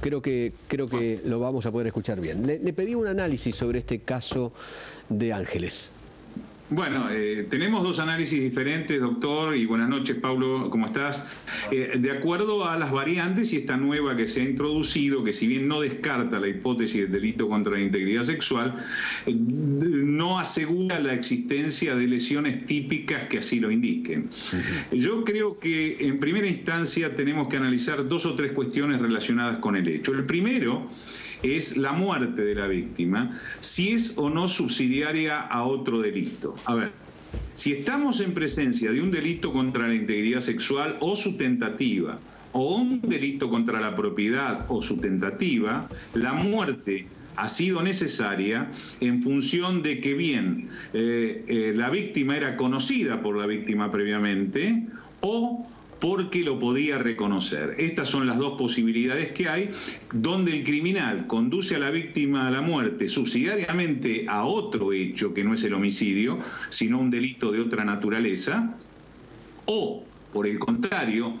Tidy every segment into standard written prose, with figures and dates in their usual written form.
creo que lo vamos a poder escuchar bien. Le pedí un análisis sobre este caso de Ángeles. Bueno, tenemos dos análisis diferentes, doctor, y buenas noches, Pablo, ¿cómo estás? De acuerdo a las variantes y esta nueva que se ha introducido, que si bien no descarta la hipótesis del delito contra la integridad sexual, no asegura la existencia de lesiones típicas que así lo indiquen. Yo creo que en primera instancia tenemos que analizar dos o tres cuestiones relacionadas con el hecho. El primero es la muerte de la víctima, si es o no subsidiaria a otro delito. A ver, si estamos en presencia de un delito contra la integridad sexual o su tentativa, o un delito contra la propiedad o su tentativa, la muerte ha sido necesaria en función de que bien la víctima era conocida por la víctima previamente o porque lo podía reconocer. Estas son las dos posibilidades que hay, donde el criminal conduce a la víctima a la muerte subsidiariamente a otro hecho que no es el homicidio, sino un delito de otra naturaleza, o, por el contrario,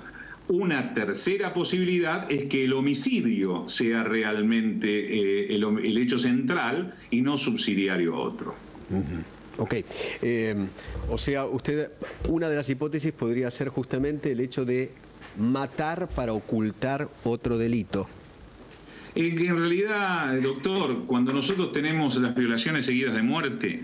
una tercera posibilidad es que el homicidio sea realmente el hecho central y no subsidiario a otro. Ok, o sea, una de las hipótesis podría ser justamente el hecho de matar para ocultar otro delito. En realidad, doctor, cuando nosotros tenemos las violaciones seguidas de muerte,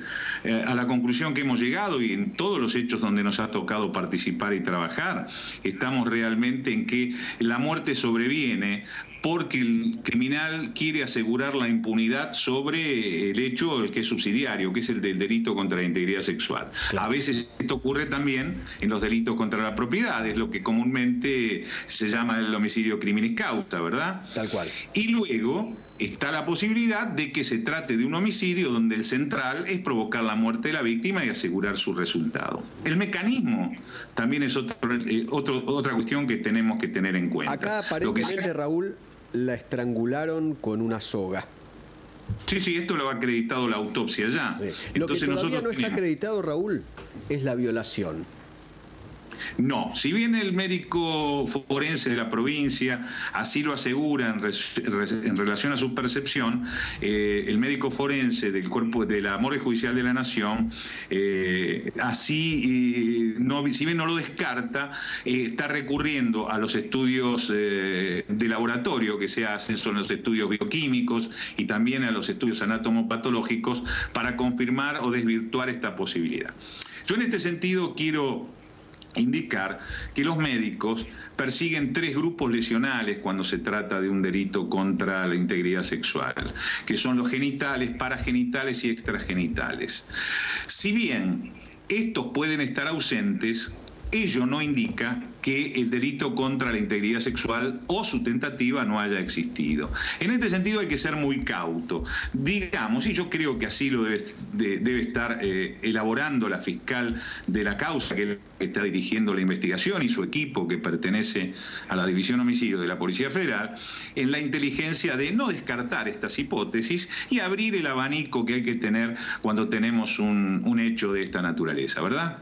a la conclusión que hemos llegado y en todos los hechos donde nos ha tocado participar y trabajar, estamos realmente en que la muerte sobreviene porque el criminal quiere asegurar la impunidad sobre el hecho que es subsidiario, que es el del delito contra la integridad sexual. Claro. A veces esto ocurre también en los delitos contra la propiedad, es lo que comúnmente se llama el homicidio criminis causa, ¿verdad? Tal cual. Y luego está la posibilidad de que se trate de un homicidio donde el central es provocar la muerte de la víctima y asegurar su resultado. El mecanismo también es otra cuestión que tenemos que tener en cuenta. Acá aparentemente, Raúl, la estrangularon con una soga. Sí, esto lo ha acreditado la autopsia ya. Sí. Lo que todavía no está acreditado, Raúl, es la violación. No, si bien el médico forense de la provincia así lo asegura en relación a su percepción, el médico forense del cuerpo de la morgue judicial de la Nación, si bien no lo descarta, está recurriendo a los estudios de laboratorio que se hacen, son los estudios bioquímicos y también a los estudios anatomopatológicos para confirmar o desvirtuar esta posibilidad. Yo en este sentido quiero indicar que los médicos persiguen tres grupos lesionales cuando se trata de un delito contra la integridad sexual, que son los genitales, paragenitales y extragenitales. Si bien estos pueden estar ausentes, ello no indica que el delito contra la integridad sexual o su tentativa no haya existido. En este sentido hay que ser muy cauto. Digamos, y yo creo que así lo debe estar elaborando la fiscal de la causa, que está dirigiendo la investigación, y su equipo que pertenece a la División Homicidio de la Policía Federal, en la inteligencia de no descartar estas hipótesis y abrir el abanico que hay que tener cuando tenemos un hecho de esta naturaleza, ¿verdad?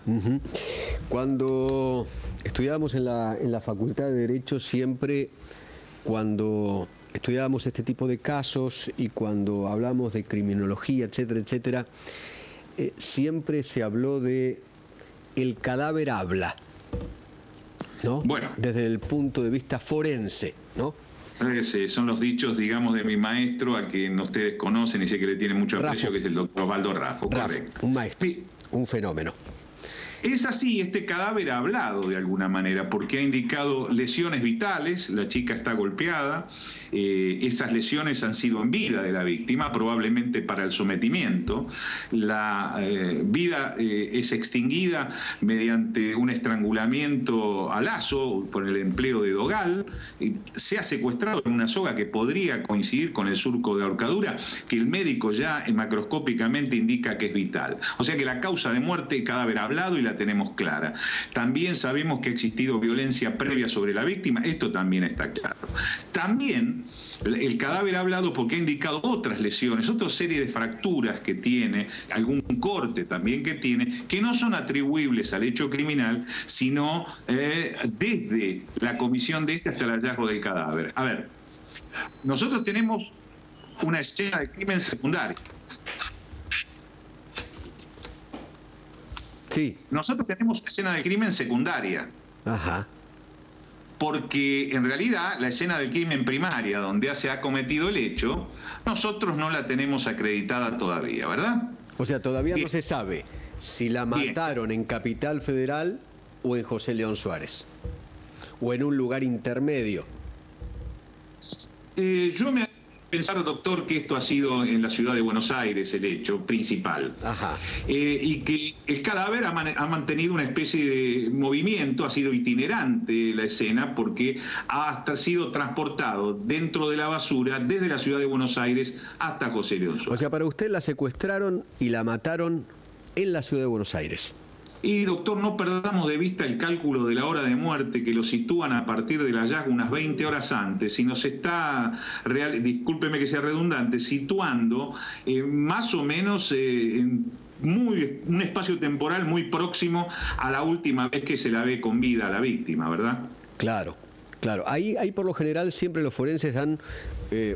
Cuando estudiábamos en la Facultad de Derecho, siempre cuando estudiábamos este tipo de casos y cuando hablamos de criminología, etcétera, etcétera, siempre se habló de el cadáver habla, ¿no? Bueno. Desde el punto de vista forense, ¿no? Son los dichos, digamos, de mi maestro, a quien ustedes conocen y sé que le tienen mucho aprecio, que es el doctor Osvaldo Raffo, correcto. Un maestro, un fenómeno. Es así, este cadáver ha hablado de alguna manera, porque ha indicado lesiones vitales, la chica está golpeada, esas lesiones han sido en vida de la víctima, probablemente para el sometimiento. La vida es extinguida mediante un estrangulamiento a lazo por el empleo de dogal, se ha secuestrado en una soga que podría coincidir con el surco de ahorcadura, que el médico ya macroscópicamente indica que es vital. O sea que la causa de muerte, cadáver hablado, y la tenemos clara. También sabemos que ha existido violencia previa sobre la víctima, esto también está claro. También el cadáver ha hablado porque ha indicado otras lesiones, otra serie de fracturas que tiene, algún corte también que tiene, que no son atribuibles al hecho criminal, sino desde la comisión de este hasta el hallazgo del cadáver. A ver, nosotros tenemos una escena de crimen secundaria. Sí. Nosotros tenemos una escena de crimen secundaria. Ajá. Porque en realidad la escena del crimen primaria, donde se ha cometido el hecho, nosotros no la tenemos acreditada todavía, ¿verdad? O sea, todavía Bien. no se sabe si la mataron en Capital Federal o en José León Suárez, o en un lugar intermedio. Yo me pensar, doctor, que esto ha sido en la ciudad de Buenos Aires el hecho principal. Ajá. Y que el cadáver ha mantenido una especie de movimiento, ha sido itinerante la escena, porque ha hasta sido transportado dentro de la basura desde la ciudad de Buenos Aires hasta José León Suárez. O sea, para usted la secuestraron y la mataron en la ciudad de Buenos Aires. Y doctor, no perdamos de vista el cálculo de la hora de muerte, que lo sitúan a partir del hallazgo unas 20 horas antes, y nos está, discúlpeme que sea redundante, situando más o menos en un espacio temporal muy próximo a la última vez que se la ve con vida a la víctima, ¿verdad? Claro, claro. Ahí por lo general siempre los forenses dan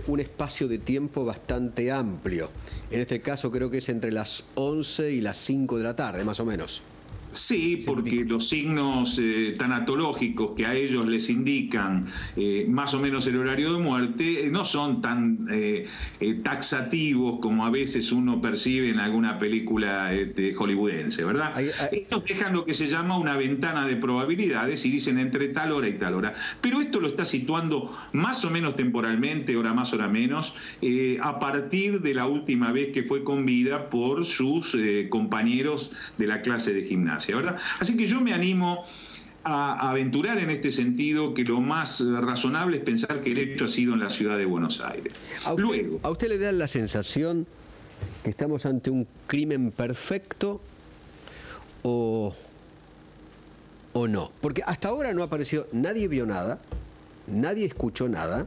un espacio de tiempo bastante amplio. En este caso creo que es entre las 11 y las 5 de la tarde, más o menos. Sí, porque los signos tanatológicos que a ellos les indican más o menos el horario de muerte no son tan taxativos como a veces uno percibe en alguna película hollywoodense, ¿verdad? Ellos dejan lo que se llama una ventana de probabilidades y dicen entre tal hora y tal hora. Pero esto lo está situando más o menos temporalmente, hora más, hora menos, a partir de la última vez que fue con vida por sus compañeros de la clase de gimnasia, ¿verdad? Así que yo me animo a aventurar en este sentido que lo más razonable es pensar que el hecho ha sido en la ciudad de Buenos Aires. ¿A usted le da la sensación que estamos ante un crimen perfecto o no? Porque hasta ahora no ha aparecido, nadie vio nada, nadie escuchó nada,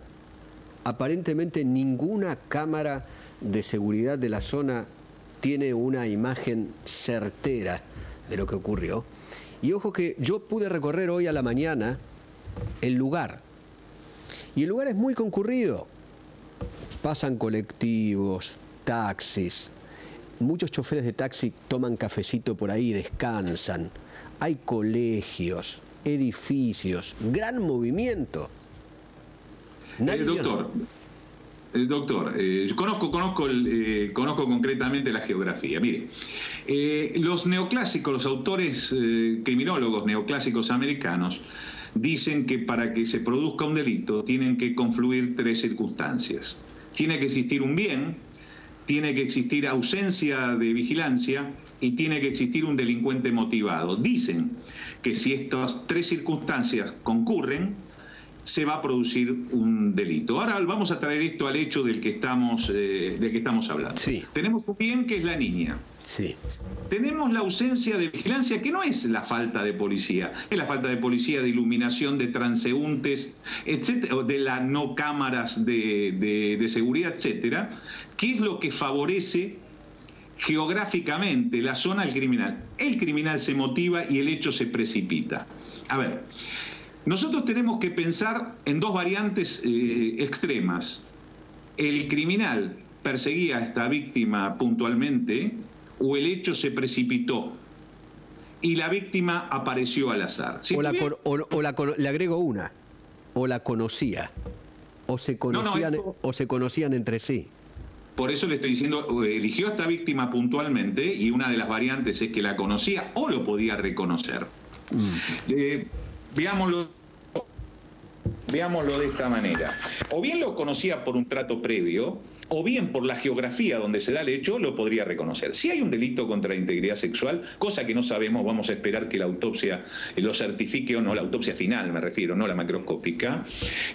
aparentemente ninguna cámara de seguridad de la zona tiene una imagen certera de lo que ocurrió. Y ojo que yo pude recorrer hoy a la mañana el lugar. Y el lugar es muy concurrido. Pasan colectivos, taxis. Muchos choferes de taxi toman cafecito por ahí, descansan. Hay colegios, edificios, gran movimiento. Doctor, yo conozco concretamente la geografía. Mire, los neoclásicos, los autores criminólogos neoclásicos americanos dicen que para que se produzca un delito tienen que confluir tres circunstancias. Tiene que existir un bien, tiene que existir ausencia de vigilancia y tiene que existir un delincuente motivado. Dicen que si estas tres circunstancias concurren, se va a producir un delito. Ahora vamos a traer esto al hecho del que estamos hablando. Sí. Tenemos un bien que es la niña. Sí. Tenemos la ausencia de vigilancia, que no es la falta de policía, es la falta de policía, de iluminación, de transeúntes, etcétera, de las no cámaras de seguridad, etcétera, que es lo que favorece geográficamente la zona al criminal. El criminal se motiva y el hecho se precipita. A ver, nosotros tenemos que pensar en dos variantes extremas. El criminal perseguía a esta víctima puntualmente o el hecho se precipitó y la víctima apareció al azar. Si le agrego una, o la conocía, o se conocían entre sí. Por eso le estoy diciendo, eligió a esta víctima puntualmente y una de las variantes es que la conocía o lo podía reconocer. Veámoslo de esta manera. O bien lo conocía por un trato previo, o bien por la geografía donde se da el hecho, lo podría reconocer. Si hay un delito contra la integridad sexual, cosa que no sabemos, vamos a esperar que la autopsia lo certifique o no, la autopsia final me refiero, no la macroscópica,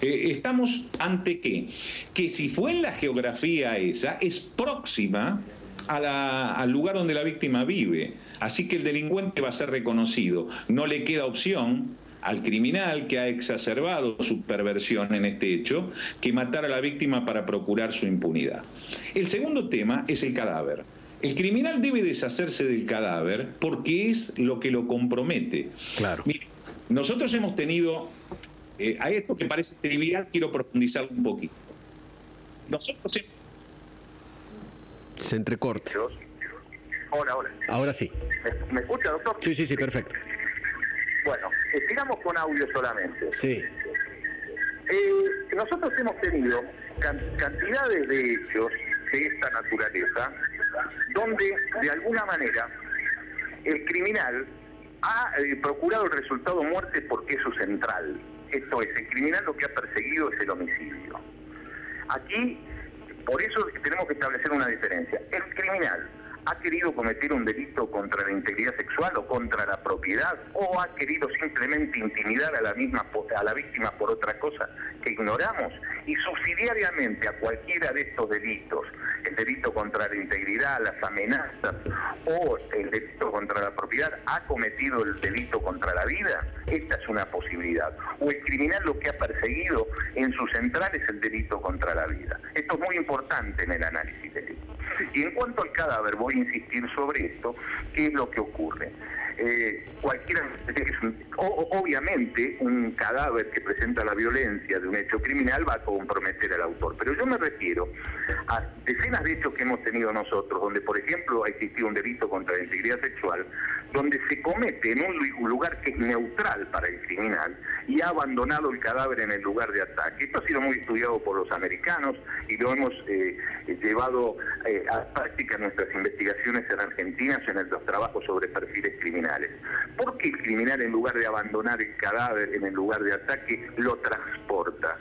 estamos ante ¿qué? Que si fue en la geografía esa, es próxima al lugar donde la víctima vive. Así que el delincuente va a ser reconocido. No le queda opción al criminal que ha exacerbado su perversión en este hecho, que matar a la víctima para procurar su impunidad. El segundo tema es el cadáver. El criminal debe deshacerse del cadáver porque es lo que lo compromete. Claro. Mire, nosotros hemos tenido, a esto que parece trivial, quiero profundizar un poquito. Nosotros... Se entrecorta. Hola. Ahora sí. ¿Me escucha, doctor? Sí, perfecto. Bueno, sigamos con audio solamente. Sí. Nosotros hemos tenido cantidades de hechos de esta naturaleza donde, de alguna manera, el criminal ha procurado el resultado muerte porque es su central. Esto es, el criminal lo que ha perseguido es el homicidio. Aquí, por eso tenemos que establecer una diferencia. El criminal ha querido cometer un delito contra la integridad sexual o contra la propiedad, o ha querido simplemente intimidar a la víctima por otra cosa que ignoramos, y subsidiariamente a cualquiera de estos delitos, el delito contra la integridad, las amenazas o el delito contra la propiedad, ha cometido el delito contra la vida. Esta es una posibilidad. O el criminal lo que ha perseguido en su central es el delito contra la vida. Esto es muy importante en el análisis del delito. Y en cuanto al cadáver, voy a insistir sobre esto. ¿Qué es lo que ocurre? Obviamente un cadáver que presenta la violencia de un hecho criminal va a comprometer al autor, pero yo me refiero a decenas de hechos que hemos tenido nosotros, donde por ejemplo ha existido un delito contra la integridad sexual, donde se comete en un lugar que es neutral para el criminal y ha abandonado el cadáver en el lugar de ataque. Esto ha sido muy estudiado por los americanos y lo hemos llevado a práctica en nuestras investigaciones en Argentina en los trabajos sobre perfiles criminales. ¿Por qué el criminal, en lugar de abandonar el cadáver en el lugar de ataque, lo transporta?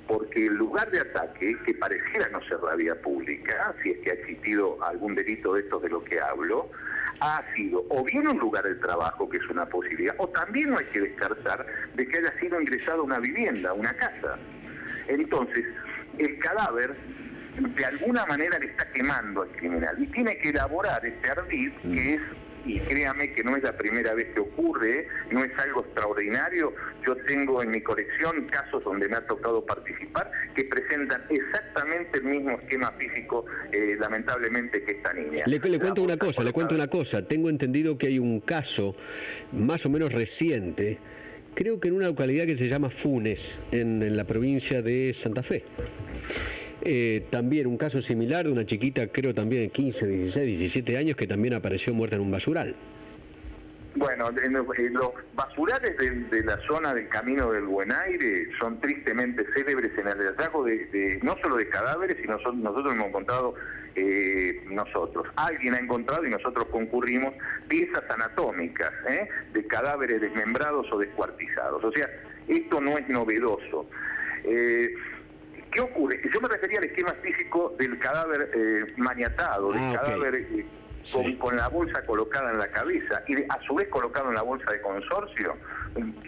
Porque el lugar de ataque, que pareciera no ser la vía pública, si es que ha existido algún delito de estos de lo que hablo, ha sido o bien un lugar de trabajo, que es una posibilidad, o también no hay que descartar de que haya sido ingresado a una vivienda, a una casa. Entonces, el cadáver de alguna manera le está quemando al criminal y tiene que elaborar este ardid que es, y créame que no es la primera vez que ocurre, no es algo extraordinario. Yo tengo en mi colección casos donde me ha tocado participar que presentan exactamente el mismo esquema físico, lamentablemente, que esta niña. Le cuento una cosa. Tengo entendido que hay un caso más o menos reciente, creo que en una localidad que se llama Funes, en la provincia de Santa Fe. También un caso similar de una chiquita, creo también de 15, 16, 17 años, que también apareció muerta en un basural. Bueno, los basurales de la zona del Camino del Buen Aire son tristemente célebres en el hallazgo no solo de cadáveres, sino nosotros hemos encontrado, alguien ha encontrado y nosotros concurrimos piezas anatómicas de cadáveres desmembrados o descuartizados. O sea, esto no es novedoso. ¿Qué ocurre? Yo me refería al esquema físico del cadáver maniatado, del cadáver con la bolsa colocada en la cabeza y a su vez colocado en la bolsa de consorcio.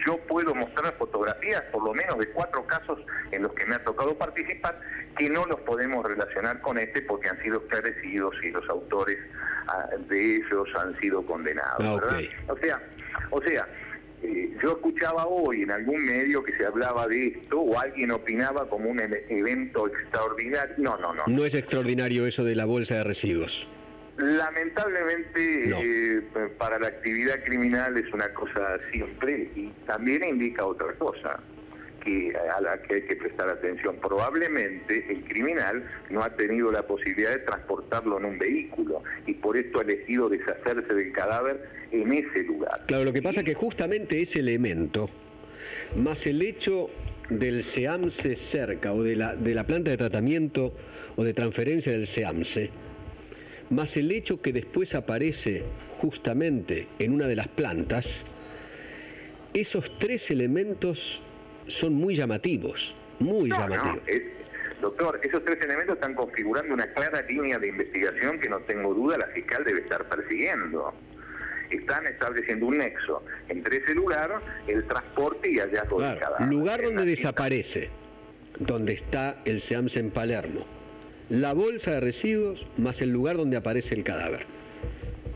Yo puedo mostrar fotografías, por lo menos de 4 casos en los que me ha tocado participar, que no los podemos relacionar con este porque han sido esclarecidos y los autores de ellos han sido condenados. ¿Verdad? O sea, yo escuchaba hoy en algún medio que se hablaba de esto o alguien opinaba como un evento extraordinario. No. No es extraordinario eso de la bolsa de residuos. Lamentablemente no. Para la actividad criminal es una cosa simple y también indica otra cosa a la que hay que prestar atención. Probablemente el criminal no ha tenido la posibilidad de transportarlo en un vehículo y por esto ha elegido deshacerse del cadáver en ese lugar. Claro, lo que pasa es que justamente ese elemento, más el hecho del SEAMSE cerca o de la planta de tratamiento o de transferencia del SEAMSE, más el hecho que después aparece justamente en una de las plantas, esos 3 elementos son muy llamativos, muy llamativos. Doctor, esos 3 elementos están configurando una clara línea de investigación que no tengo duda la fiscal debe estar persiguiendo. Están estableciendo un nexo entre ese lugar, el transporte y hallazgo del cadáver. Lugar donde desaparece, donde está el SEAMSE en Palermo. La bolsa de residuos más el lugar donde aparece el cadáver.